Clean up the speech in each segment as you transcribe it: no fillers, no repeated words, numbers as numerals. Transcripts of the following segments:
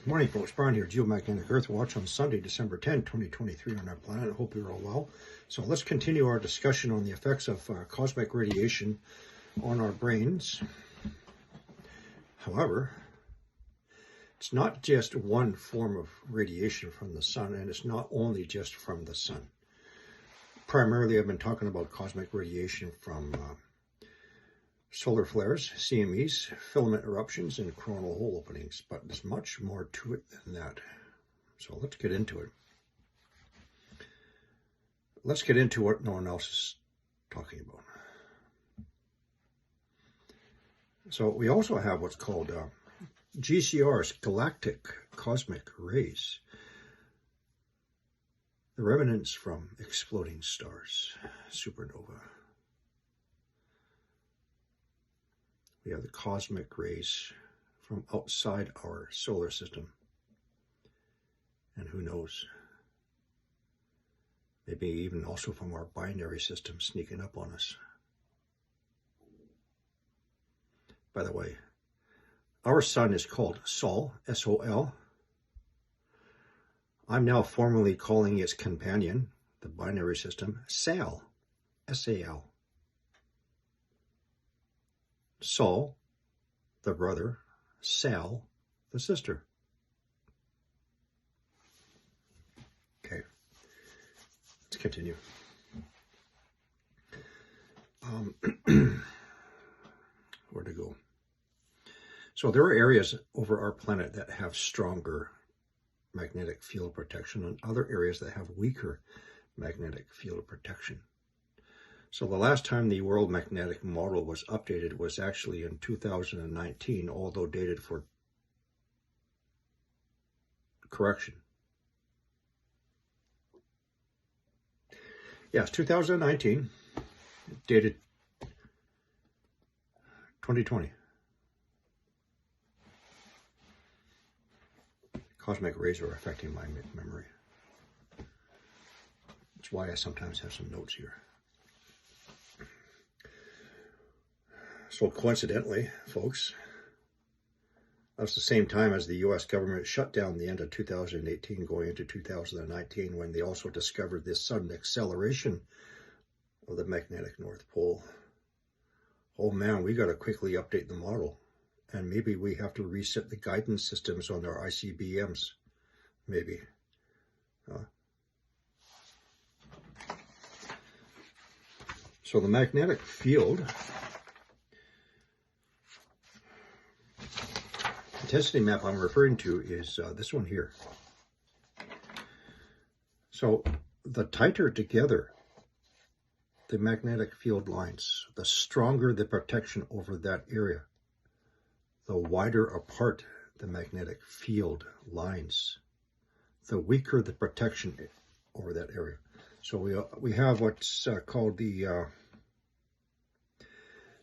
Morning, folks. Brian here, Geomagnetic Earth Watch on Sunday, December 10, 2023 on our planet. I hope you're all well. So let's continue our discussion on the effects of cosmic radiation on our brains. However, it's not just one form of radiation from the sun, and it's not only just from the sun. Primarily, I've been talking about cosmic radiation from solar flares, CMEs, filament eruptions, and coronal hole openings, but there's much more to it than that. So let's get into it. Let's get into what no one else is talking about. So we also have what's called GCRs, galactic cosmic rays, the remnants from exploding stars, supernova. We have the cosmic rays from outside our solar system. And who knows, maybe even also from our binary system sneaking up on us. By the way, our sun is called Sol, S-O-L. I'm now formally calling its companion, the binary system, Sal, S-A-L. Sol, the brother, Sal, the sister. Okay, let's continue. Where to go? So there are areas over our planet that have stronger magnetic field protection and other areas that have weaker magnetic field protection. So the last time the World Magnetic Model was updated was actually in 2019, although dated for correction. Yes, 2019, dated 2020. Cosmic rays are affecting my memory. That's why I sometimes have some notes here. So coincidentally, folks, that's the same time as the U.S. government shut down the end of 2018 going into 2019 when they also discovered this sudden acceleration of the magnetic North Pole. Oh man, we got to quickly update the model. And maybe we have to reset the guidance systems on our ICBMs. Maybe. So the magnetic field intensity map I'm referring to is this one here. So the tighter together the magnetic field lines, the stronger the protection over that area, the wider apart the magnetic field lines, the weaker the protection over that area. So we have what's called the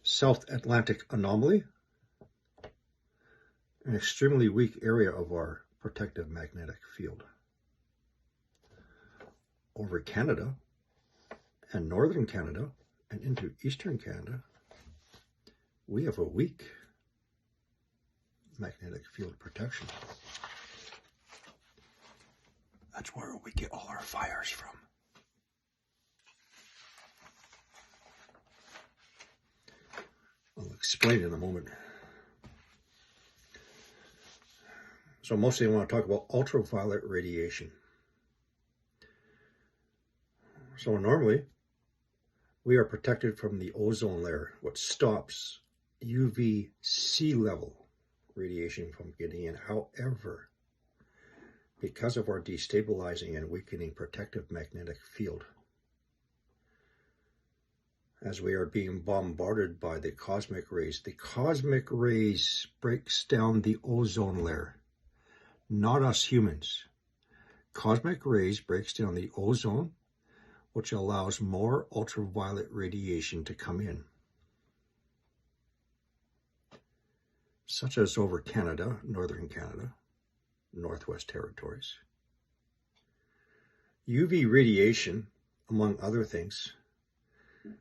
South Atlantic anomaly, an extremely weak area of our protective magnetic field. Over Canada and northern Canada and into eastern Canada, we have a weak magnetic field protection. That's where we get all our fires from. I'll explain in a moment. So mostly I want to talk about ultraviolet radiation. So normally we are protected from the ozone layer, what stops UVC level radiation from getting in. However, because of our destabilizing and weakening protective magnetic field, as we are being bombarded by the cosmic rays breaks down the ozone layer, not us humans. Cosmic rays breaks down the ozone, which allows more ultraviolet radiation to come in, such as over Canada, northern Canada, Northwest Territories. UV radiation, among other things,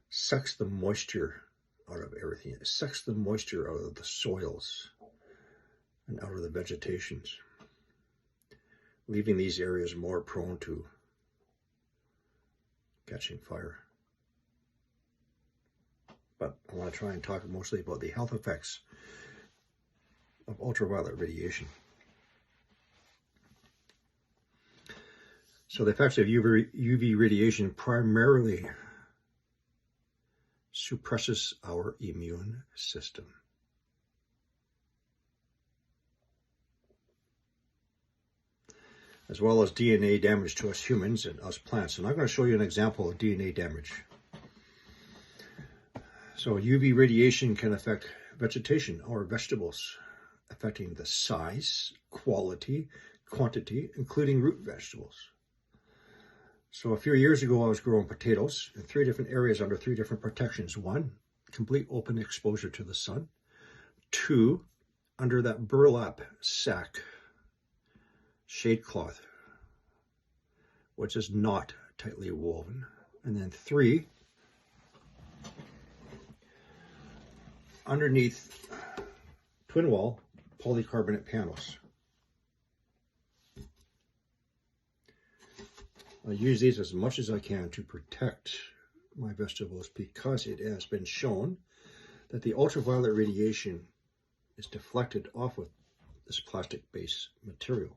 sucks the moisture out of everything. It sucks the moisture out of the soils and out of the vegetations. leaving these areas more prone to catching fire. But I want to try and talk mostly about the health effects of ultraviolet radiation. So the effects of UV radiation primarily suppresses our immune system. As well as DNA damage to us humans and us plants. And I'm going to show you an example of DNA damage. So UV radiation can affect vegetation or vegetables, affecting the size, quality, quantity, including root vegetables. So a few years ago, I was growing potatoes in 3 different areas under 3 different protections. 1, complete open exposure to the sun. 2, under that burlap sack shade cloth, which is not tightly woven. And then 3, underneath twin wall polycarbonate panels. I use these as much as I can to protect my vegetables because it has been shown that the ultraviolet radiation is deflected off with this plastic-based material.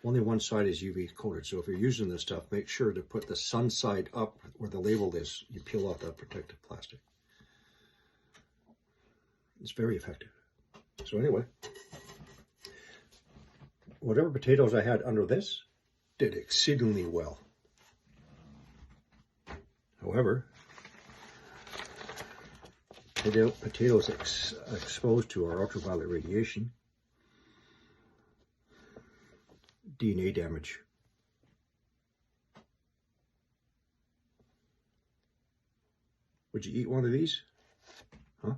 Only one side is UV coated, so if you're using this stuff, make sure to put the sun side up where the label is. You peel off that protective plastic. It's very effective. So anyway, whatever potatoes I had under this did exceedingly well. However, potatoes exposed to our ultraviolet radiation, DNA damage. Would you eat one of these? Huh?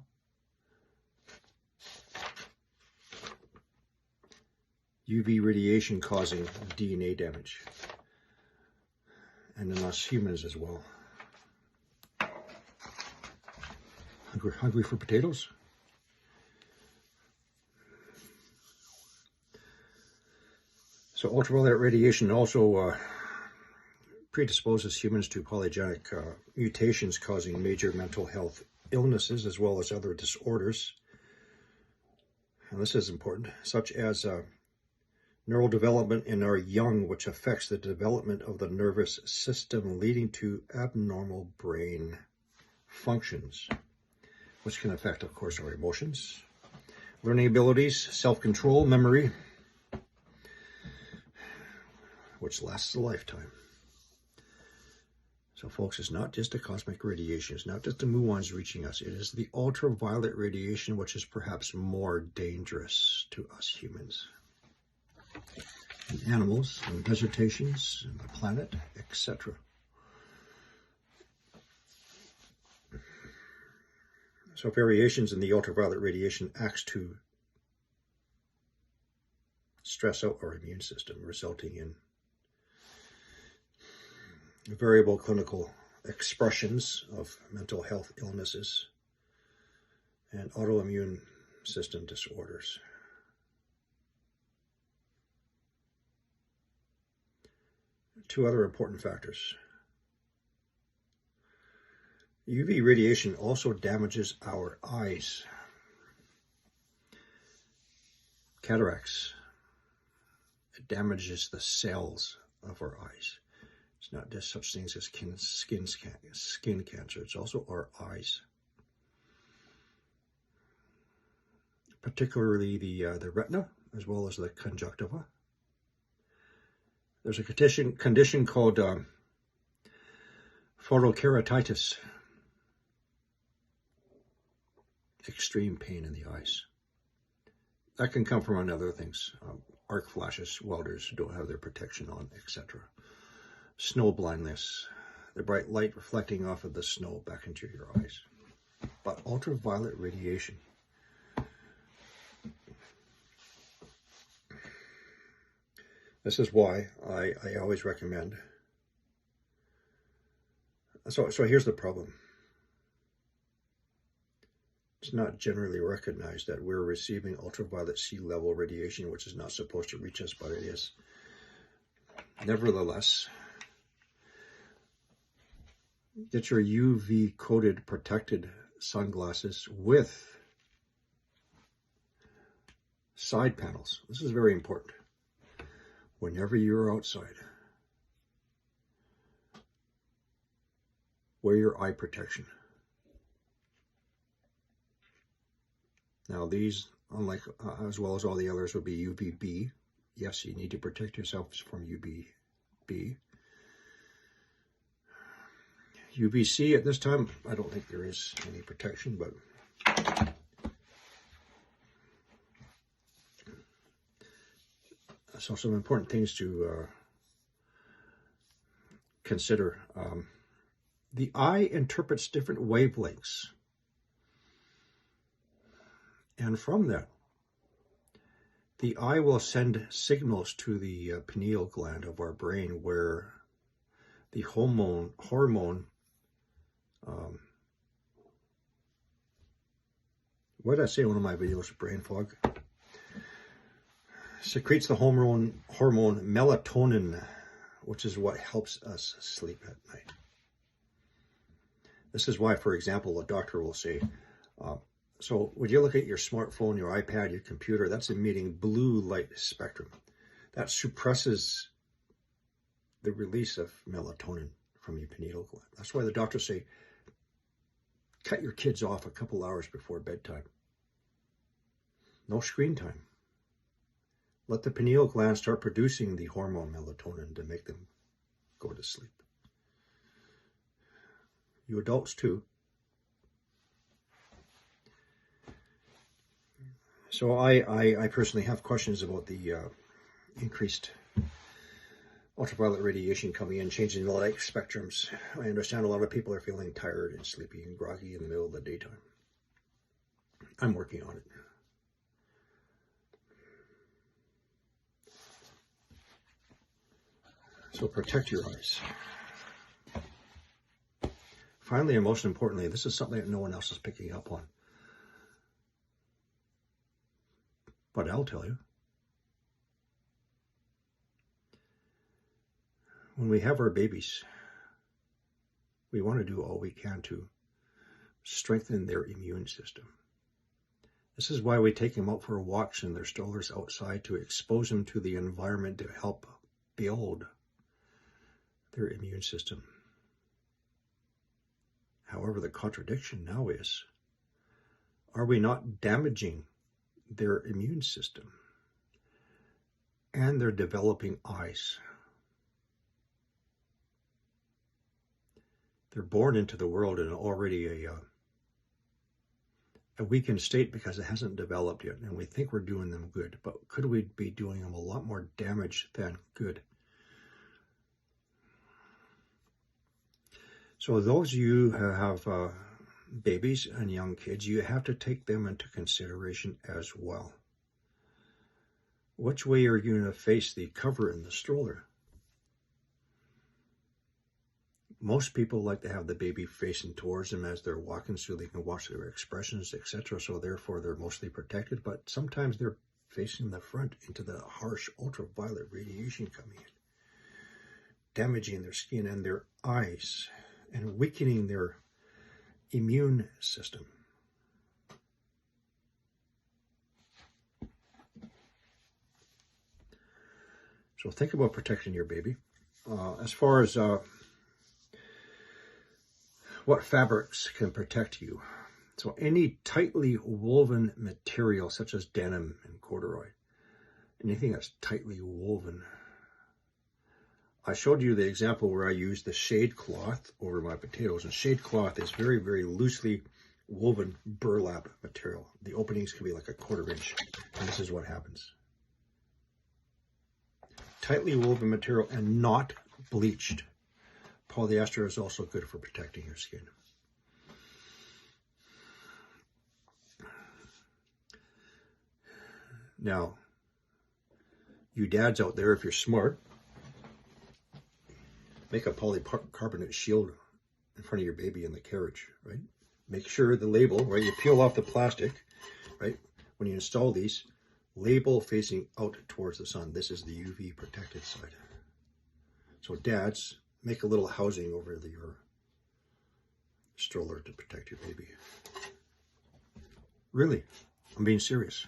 UV radiation causing DNA damage. And in us humans as well. Hungry for potatoes? So ultraviolet radiation also predisposes humans to polygenic mutations causing major mental health illnesses as well as other disorders. And this is important, such as neural development in our young, which affects the development of the nervous system, leading to abnormal brain functions, which can affect, of course, our emotions, learning abilities, self-control, memory, which lasts a lifetime. So folks, it's not just the cosmic radiation, it's not just the muons reaching us, it is the ultraviolet radiation which is perhaps more dangerous to us humans, and animals, and vegetations, and the planet, etc. So variations in the ultraviolet radiation acts to stress out our immune system, resulting in variable clinical expressions of mental health illnesses and autoimmune system disorders. Two other important factors. UV radiation also damages our eyes. Cataracts. It damages the cells of our eyes. It's not just such things as skin cancer, it's also our eyes. Particularly the retina, as well as the conjunctiva. There's a condition called photokeratitis. Extreme pain in the eyes. That can come from other things. Arc flashes, welders don't have their protection on, etc. Snow blindness, the bright light reflecting off of the snow back into your eyes. But ultraviolet radiation. This is why I always recommend. So here's the problem. It's not generally recognized that we're receiving ultraviolet C level radiation, which is not supposed to reach us, but it is. Nevertheless, get your UV coated protected sunglasses with side panels. This is very important. Whenever you're outside, wear your eye protection. Now these, unlike as well as all the others, would be UVB. Yes, you need to protect yourself from UVB. UVC at this time, I don't think there is any protection, but so some important things to consider. The eye interprets different wavelengths. And from that, the eye will send signals to the pineal gland of our brain where the hormone what did I say in one of my videos, brain fog? Secretes the hormone melatonin, which is what helps us sleep at night. This is why, for example, a doctor will say, so when you look at your smartphone, your iPad, your computer, that's emitting blue light spectrum. That suppresses the release of melatonin from your pineal gland. That's why the doctors say, cut your kids off a couple hours before bedtime. No screen time. Let the pineal gland start producing the hormone melatonin to make them go to sleep. You adults too. So I personally have questions about the increased ultraviolet radiation coming in, changing the light spectrums. I understand a lot of people are feeling tired and sleepy and groggy in the middle of the daytime. I'm working on it. So protect your eyes. Finally, and most importantly, this is something that no one else is picking up on. But I'll tell you. When we have our babies, we want to do all we can to strengthen their immune system. This is why we take them out for walks in their strollers outside to expose them to the environment to help build their immune system. However, the contradiction now is, are we not damaging their immune system and their developing eyes? They're born into the world in already a weakened state because it hasn't developed yet, and we think we're doing them good, but could we be doing them a lot more damage than good? So those of you who have babies and young kids, you have to take them into consideration as well. Which way are you going to face the cover in the stroller? Most people like to have the baby facing towards them as they're walking so they can watch their expressions, etc. So therefore they're mostly protected, but sometimes they're facing the front into the harsh ultraviolet radiation coming in, damaging their skin and their eyes and weakening their immune system. So think about protecting your baby. As far as what fabrics can protect you. So any tightly woven material such as denim and corduroy, anything that's tightly woven. I showed you the example where I used the shade cloth over my potatoes, and shade cloth is very, very loosely woven burlap material. The openings can be like a 1/4 inch, and this is what happens. Tightly woven material and not bleached. Polyester is also good for protecting your skin. Now, you dads out there, if you're smart, make a polycarbonate shield in front of your baby in the carriage, right? make sure the label, right, you peel off the plastic, right, when you install these, label facing out towards the sun. This is the UV protected side. So dads, make a little housing over your stroller to protect your baby. Really, I'm being serious.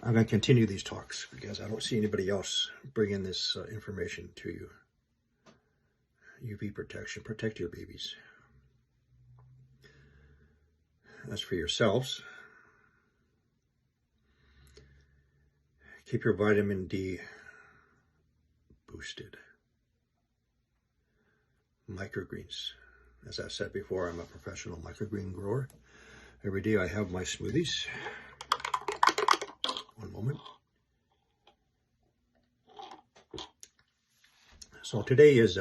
I'm going to continue these talks because I don't see anybody else bringing this information to you. UV protection, protect your babies. As for yourselves, keep your vitamin D boosted. Microgreens. As I said before, I'm a professional microgreen grower. Every day I have my smoothies. One moment. So today is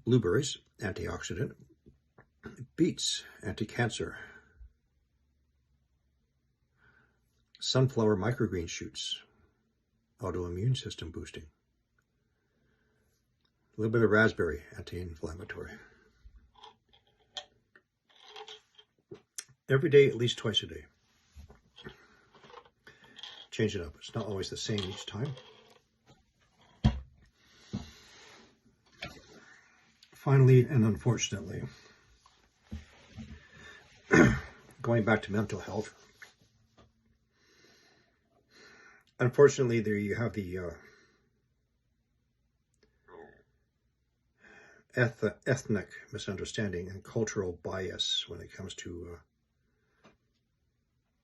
blueberries, antioxidant, beets, anti-cancer, sunflower microgreen shoots, autoimmune system boosting, a little bit of raspberry, anti-inflammatory. Every day, at least twice a day. Change it up. It's not always the same each time. Finally, and unfortunately, going back to mental health, unfortunately, there you have the ethnic misunderstanding and cultural bias when it comes to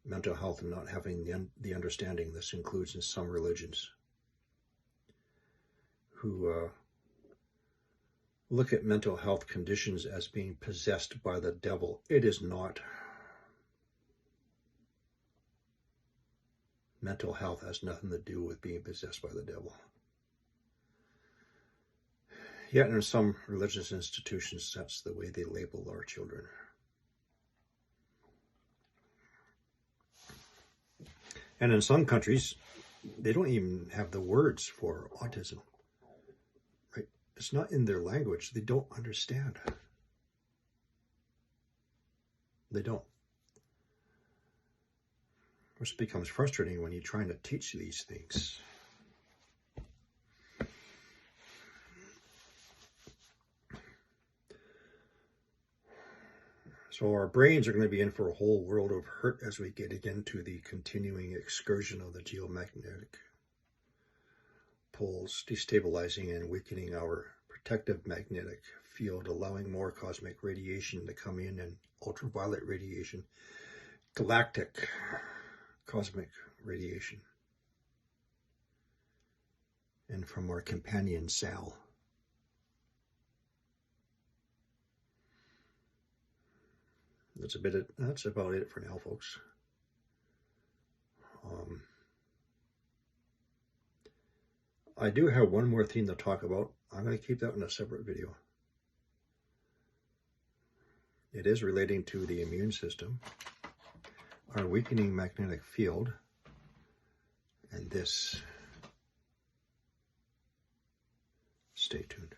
mental health and not having the understanding this includes in some religions who look at mental health conditions as being possessed by the devil. It is not. Mental health has nothing to do with being possessed by the devil. Yet in some religious institutions, that's the way they label our children. And in some countries, they don't even have the words for autism. Right? It's not in their language. They don't understand. They don't. Which becomes frustrating when you're trying to teach these things. So our brains are going to be in for a whole world of hurt as we get into the continuing excursion of the geomagnetic poles, destabilizing and weakening our protective magnetic field, allowing more cosmic radiation to come in and ultraviolet radiation, galactic cosmic radiation, and from our companion Sal. That's about it for now, folks. I do have one more thing to talk about. I'm going to keep that in a separate video. It is relating to the immune system, our weakening magnetic field, and this. Stay tuned.